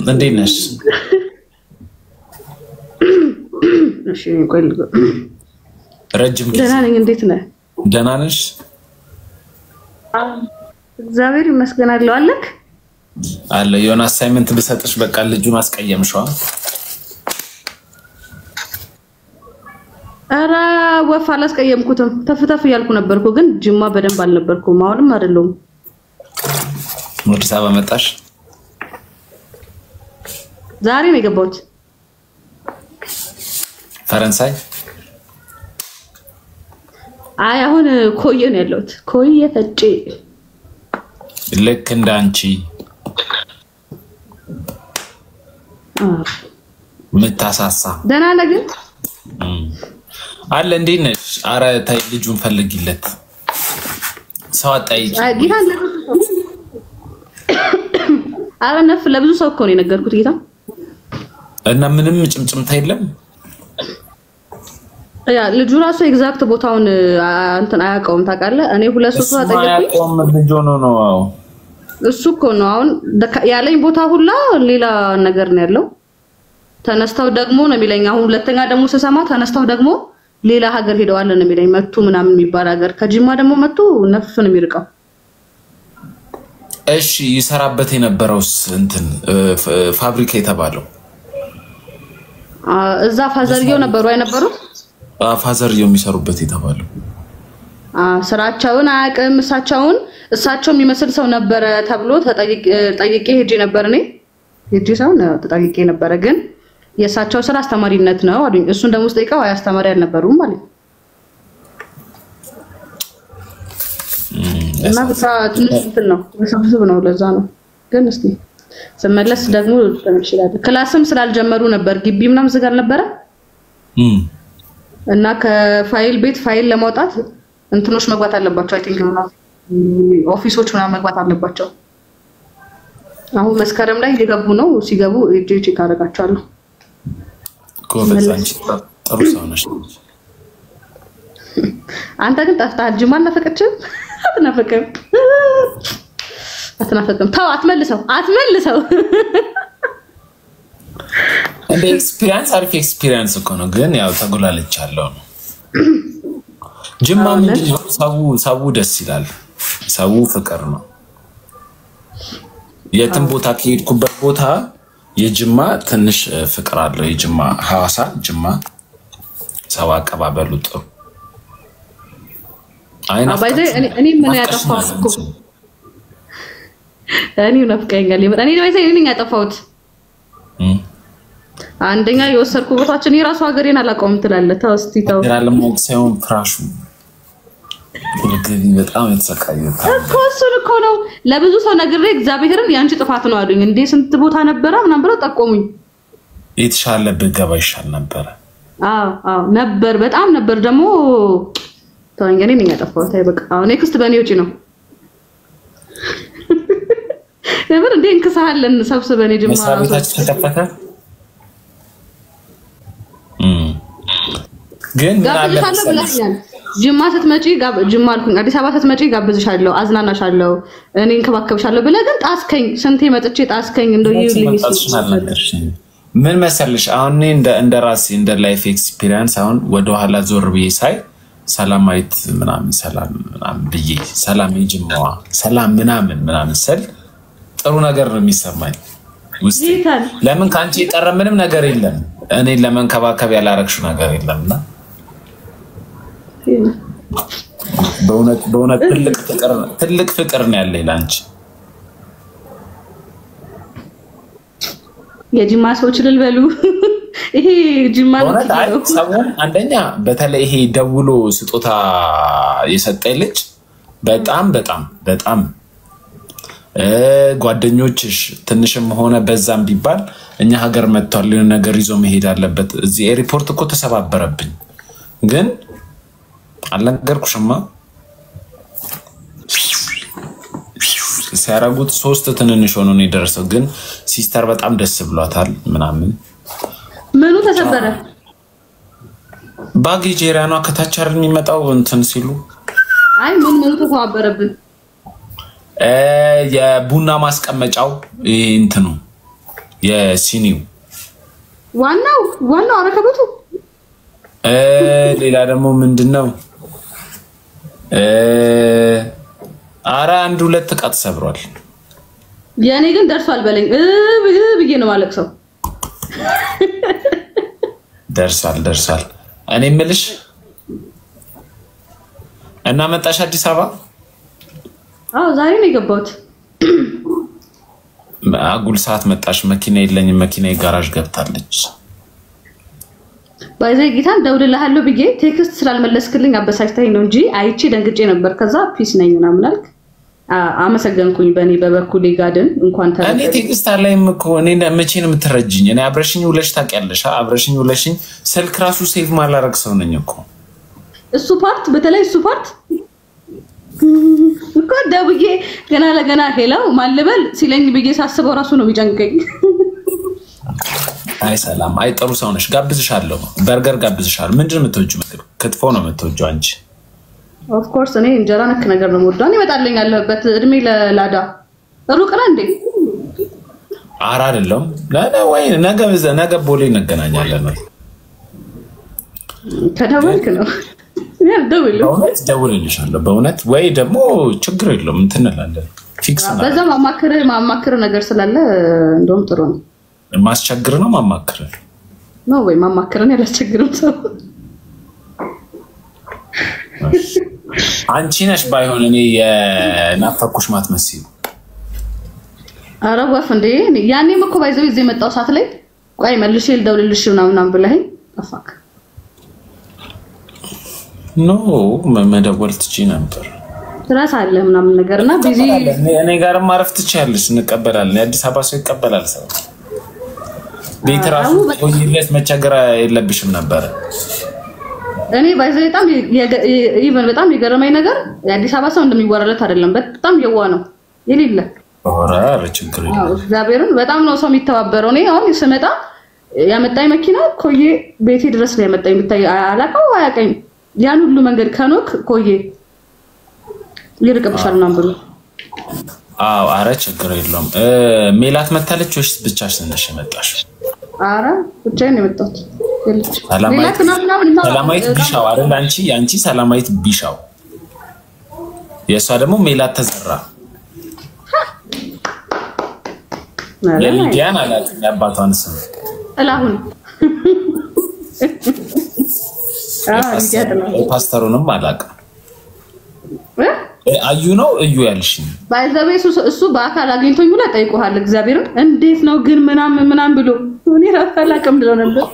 እንዴት ነሽ? እሺ ቆይ ረጅም ጊዜ ደህና ነኝ። እንዴት ነህ? ደህና ነሽ? እግዚአብሔር ይመስገን አለክ አለ የሆነ አሳይመንት ብሰጥሽ በቃ ልጁን አስቀየምሽዋ። አራ ወፍ አላስቀየምኩትም። ተፍተፍ ያልኩ ነበርኩ ግን ጅማ በደንብ አልነበርኩም። አሁንም አይደለም። አዲስ አበባ መጣሽ? ዛሬ ነው የገባሁት። ፈረንሳይ? አይ አሁን ኮዬ ነው ያለሁት። ኮዬ ፈጬ ልክ እንዳንቺ ምታሳሳ ደህና ነህ ግን? አለ እንዴት ነሽ? አረ ታይ ልጁን ፈልጊለት። ሰው አጣይቂ። ጌታ አረ ነፍ ለብዙ ሰው እኮ ነው የነገርኩት ጌታ። እና ምንም ጭምጭምታ የለም። ያ ልጁ ራሱ ኤግዛክት ቦታውን እንትን አያውቀውም ታውቃለህ። እኔ ሁለት ሶስት አጠገብ አያውቀውም ልጅ ነው እሱ እኮ ነው አሁን ያለኝ ቦታ ሁላ ሌላ ነገር ነው ያለው። ተነስተው ደግሞ ነው የሚለኝ። አሁን ሁለተኛ ደግሞ ስሰማ ተነስተው ደግሞ ሌላ ሀገር ሄደዋል ነው የሚለኝ። መቱ ምናምን የሚባል ሀገር ከጅማ ደግሞ መቱ ነፍሱን የሚርቀው። እሺ ይሰራበት የነበረውስ እንትን ፋብሪካ የተባለው እዛ ፋዘርየው ነበሩ አይነበሩት? ፋዘርየው የሚሰሩበት የተባለው ስራቸውን አያውቅም። እሳቸው የሚመስል ሰው ነበረ ተብሎ ተጠይቄ ሄጄ ነበር። እኔ ሄጄ ሰው ተጠይቄ ነበር ግን የእሳቸው ስራ አስተማሪነት ነው አሉኝ። እሱን ደግሞ ስጠይቀው አይ አስተማሪ አልነበሩም ማለት ነው። እና ብቻ ትንሽ እንትን ነው ውስብስብ ነው። ለዛ ነው ግን እስቲ ስመለስ ደግሞ ተመልሽላል። ክላስም ስላልጀመሩ ነበር ግቢ ምናምን ዝግ አልነበረ እና ከፋይል ቤት ፋይል ለማውጣት እንትኖች መግባት አለባቸው። አይ ቲንክ ኦፊሶች ምናምን መግባት አለባቸው። አሁን መስከረም ላይ እየገቡ ነው። ሲገቡ ቼክ አደርጋቸዋለሁ። ኮቨንሳንቺ ጥሩ ሰው ነሽ። አንተ ግን ጠፍተሃል። ጅማ አልናፈቀችም? አትናፈቅም። ተው አትመልሰው። እንደ ኤክስፒሪየንስ አሪፍ ኤክስፒሪየንስ እኮ ነው ግን ያው ተጎላልቻለሁ ነው። ጅማ ምንድነው ሰው ደስ ይላል። ሰው ፍቅር ነው። የትም ቦታ ከሄድኩበት ቦታ የጅማ ትንሽ ፍቅር አለው። የጅማ ሐዋሳ ጅማ ሰው አቀባበሉ ጥሩ። አይና ባይዘ እኔ ምን ያጠፋሁት እኮ እኔ ነፍቀኛል። እኔ ባይዘ እኔ ነኝ ያጠፋሁት። አንደኛ የወሰድኩ ቦታችን የራሱ ሀገሬን አላውቀውም ትላለህ። ተው እስቲ ተው። ያለም ሳይሆን ፍራሹ ለግኝ በጣም የተሰቃየው እኮ እሱን እኮ ነው ለብዙ ሰው ነግሬ እግዚአብሔርን ያንቺ ጥፋት ነው አሉኝ። እንዴ ስንት ቦታ ነበረ ምናምን ብለው ጠቆሙኝ። የተሻለ በገባ ይሻል ነበር። አዎ ነበር በጣም ነበር። ደግሞ ተወኝ እኔ ነኝ ያጠፋሁት። አይ በቃ ኔክስት በኔ ውጪ ነው። ነበር እንዴ እንከሳለን ሰብስበን ጅማ መሳቤታችን ተከፈተ። ግን ምን አለ ጅማ ስትመጪ ጅማ አልኩኝ አዲስ አበባ ስትመጪ ጋብዝሻለሁ፣ አዝናናሻለሁ፣ እኔ እንከባከብሻለሁ ብለህ ግን ጣስከኝ። ስንቴ መጥቼ ጣስከኝ። እንደው ይልኝ ምን መሰለሽ አሁን እንደ ራሴ እንደ ላይፍ ኤክስፒሪየንስ አሁን ወደ ኋላ ዞር ብዬ ሳይ ሰላማዊት ምናምን ሰላም ምናምን ብዬ ሰላም ይጅማዋ ሰላም ምናምን ስል ጥሩ ነገር ነው የሚሰማኝ ውስጥ። ለምን ካንቺ የቀረ ምንም ነገር የለም። እኔ ለመንከባከብ ያላረክሽው ነገር የለምና በእውነት ትልቅ ፍቅር ነው ያለኝ ላንቺ። የጅማ ሰዎች ልልበሉ ይሄ ጅማ ነው ሰውን አንደኛ በተለይ ይሄ ደውሎ ስጦታ የሰጠኝ ልጅ በጣም ጓደኞችሽ ትንሽም ሆነ በዛም ቢባል እኛ ሀገር መጥቷል የሆነ ነገር ይዞ መሄድ አለበት። እዚህ ኤርፖርት እኮ ተሰባበረብኝ ግን አልነገርኩሽማ ሲያረጉት 3 ትንንሽ ሆኖ ነው የደረሰው። ግን ሲስተር በጣም ደስ ብሏታል ምናምን። ምኑ ተሰበረ? ባጌጅ ኤሪያኗ ከታች አይደል የሚመጣው እንትን ሲሉ አይ ምን ተሰባበረብን? የቡና ማስቀመጫው እንትኑ የሲኒው ዋናው አረከበቱ ሌላ ደግሞ ምንድነው አራ አንድ ሁለት ዕቃ ተሰብሯል ያኔ ግን ደርሷል በለኝ ብዬ ነው ማለቅሰው ደርሳል እኔ ምልሽ እና መጣሽ አዲስ አበባ አዎ ዛሬ ነው የገባሁት አጉል ሰዓት መጣሽ መኪና የለኝም መኪና ጋራዥ ገብታለች ባይዘይ ጌታን ደውልልሃለሁ ብዬ ቴክስት ስላልመለስክልኝ አበሳጭተኝ ነው እንጂ አይቼ ደንግጬ ነበር ከዛ ፒስ ነኝ ምናምን አልክ አመሰግንኩኝ በኔ በበኩሌ ጋድን እንኳን ተረፈ እኔ ቴክስት አላይም እኮ እኔ መቼ ነው የምትረጅኝ እኔ አብረሽኝ ውለሽ ታውቂያለሽ አብረሽኝ ውለሽኝ ስልክ ራሱ ሴቭ ማላረግ ሰው ነኝ እኮ እሱ ፓርት በተለይ እሱ ፓርት እኮ ደውዬ ገና ለገና ሄላው ማልበል ሲለኝ ብዬ ሳስበው ራሱ ነው የሚጨንቀኝ አይ ሰላም አይ ጥሩ ሰው ነሽ ጋብዝሻለሁ በርገር ጋብዝሻለሁ ምንድነው የምትወጂው ምግብ ክትፎ ነው የምትወጂው አንቺ ኦፍ ኮርስ እኔ እንጀራ ነክ ነገር ነው የምወደው እኔ እመጣለኝ አለበት እድሜ ለላዳ ሩቅ ነው እንዴ አራ አይደለም ወይ ነገ ቦሌ እንገናኛለን ተደወልክ ነው በእውነት ደውልልሻለሁ በእውነት ወይ ደግሞ ችግር የለውም እንትንላለን ፊክስ ነው በዛ ማማክር ነገር ስላለ እንደውም ጥሩ ነው ማስቸግር ነው ማማክር ነው ወይ ማማክርን ያላስቸግርም ሰው አንቺ ነሽ ባይሆን እኔ የናፈኩሽ ማትመስዩ ኧረ ወፍ እንዴ ያኔም እኮ ባይዘው እዚህ የመጣው ሰዓት ላይ ቆይ መልሼ ልደውልልሽ ምናምን ብለኸኝ ጠፋክ ኖ መደወል ትችይ ነበር ትራሳለህ ምናምን ነገርና ቢዚ እኔ ጋር ማረፍ ትችያለሽ እንቀበላለን የአዲስ አበባ ሰው ይቀበላል ሰው ቤት ራሱ ወይስ መቸገር የለብሽም ነበር እኔ ባይዘው በጣም ኢቨን በጣም የገረመኝ ነገር የአዲስ አበባ ሰው እንደሚወራለት አይደለም በጣም የዋ ነው የሌለ ኦራር ችግር የለም እግዚአብሔርን በጣም ነው ሰው የሚተባበረው እኔ አሁን ስመጣ ያመጣኝ መኪና ኮዬ ቤቴ ድረስ ነው ያመጣኝ ብታይ አላቀው አያቀኝ ያን ሁሉ መንገድ ከኖክ ኮዬ ይርቀብሻል ናምብሩ አዎ አረ ችግር የለም ሜላት መታለች ወይስ ብቻሽ ነሽ የመጣሽ አረ ብቻዬን ነው የመጣሁት ሰላማዊት ቢሻው አይደል አንቺ ሰላማዊት ቢሻው የሷ ደግሞ ሜላት ተዘራ የሊዲያን አላውቅም የአባቷን ስም ጥላሁን ፓስተሩንም አላውቅም አዩ ነው እዩ ያልሽኝ ባይዘበይ እሱ በአካል አግኝቶኝ ብላ ጠይቆሃል እግዚአብሔርን እንዴት ነው ግን ምናምን ብሎ እኔ ራሱ አላውቅም ብሎ ነበር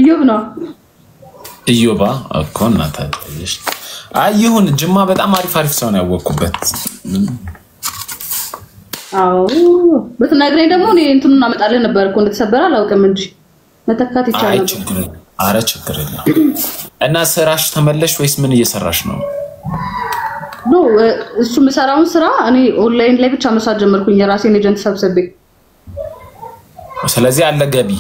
እዮብ ነው እዮባ እኮ እናታለሽ አይሁን ጅማ በጣም አሪፍ ሰው ነው ያወቅኩበት አዎ በተናገረኝ ደግሞ እኔ እንትኑን አመጣለህ ነበር እኮ እንደተሰበረ አላውቅም እንጂ መተካት ይቻላል አረ ችግር የለም እና ስራሽ ተመለሽ ወይስ ምን እየሰራሽ ነው ኖ እሱ መስራውን ስራ እኔ ኦንላይን ላይ ብቻ መስራት ጀመርኩኝ የራሴን ኤጀንት ሰብስቤ ስለዚህ አለ ገቢ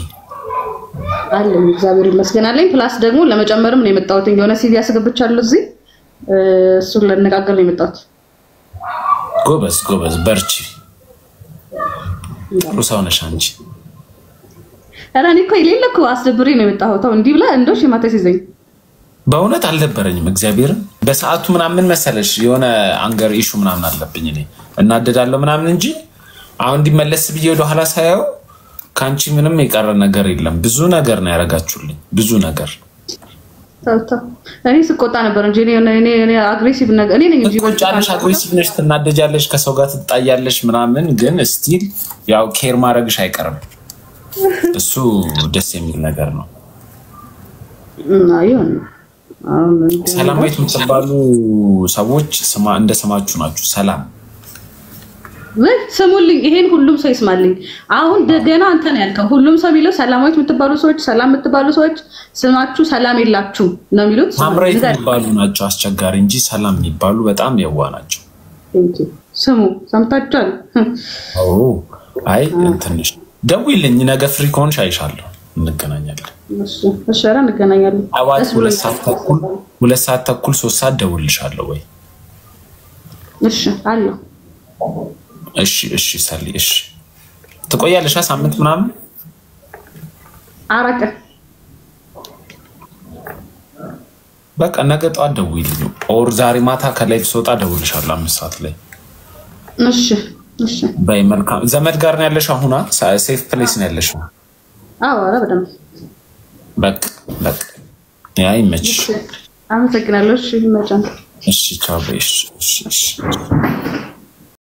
አለ እግዚአብሔር ይመስገን አለኝ ፕላስ ደግሞ ለመጨመርም ነው የመጣሁት የሆነ ሲቪ ያስገብቻለሁ እዚህ እሱን ለነጋገር ነው የመጣሁት ጎበዝ በርቺ ሩሳው ነሽ አንቺ እኔ እኮ ይሌለኩ አስደብሬ ነው የመጣሁት እንዲህ ብላ እንደው ሽማተስ ይዘኝ በእውነት አልደበረኝም እግዚአብሔር በሰዓቱ ምናምን መሰለሽ የሆነ አንገር ኢሹ ምናምን አለብኝ እኔ እናደዳለሁ ምናምን እንጂ አሁን እንዲመለስ ብዬ ወደ ኋላ ሳያው ካንቺ ምንም የቀረ ነገር የለም ብዙ ነገር ነው ያረጋችሁልኝ ብዙ ነገር ታውታ እኔ ስቆጣ ነበር እንጂ እኔ አግሬሲቭ ነገር እኔ ነኝ እንጂ ወጫለሽ አግሬሲቭ ነሽ ትናደጃለሽ ከሰው ጋር ትጣያለሽ ምናምን ግን ስቲል ያው ኬር ማድረግሽ አይቀርም እሱ ደስ የሚል ነገር ነው አይሆን ሰላማዊት የምትባሉ ሰዎች እንደሰማችሁ ናችሁ ሰላም ወይ ስሙልኝ ይሄን ሁሉም ሰው ይስማልኝ አሁን ደገና አንተ ነው ያልከው ሁሉም ሰው ቢለው ሰላማዊት የምትባሉ ሰዎች ሰላም የምትባሉ ሰዎች ስማችሁ ሰላም የላችሁ ነው የሚሉት ማምራይት የሚባሉ ናቸው አስቸጋሪ እንጂ ሰላም የሚባሉ በጣም የዋ ናቸው ስሙ ሰምታችኋል አይ እንትንሽ ደውይልኝ ነገ ፍሪ ከሆንሽ አይሻለሁ እንገናኛለን እሺ አራ እንገናኛለን አዋት 2 ሰዓት ተኩል 3 ሰዓት ደውልልሻለሁ ወይ እሺ አለው እሺ ሰሊ እሺ ትቆያለሽ ሳምንት ምናምን አረቀ በቃ ነገ ጧት ደውይልኝ ኦር ዛሬ ማታ ከላይፍ ስወጣ ደውልሻለሁ 5 ሰዓት ላይ እሺ በይ መልካም ዘመድ ጋር ነው ያለሽ አሁን ሴፍ ፕሌስ ነው ያለሽ አዎ አረ በደም በቃ ያ ይመችሽ አመሰግናለሁ እሺ ይመቻል እሺ ቻው በይ እሺ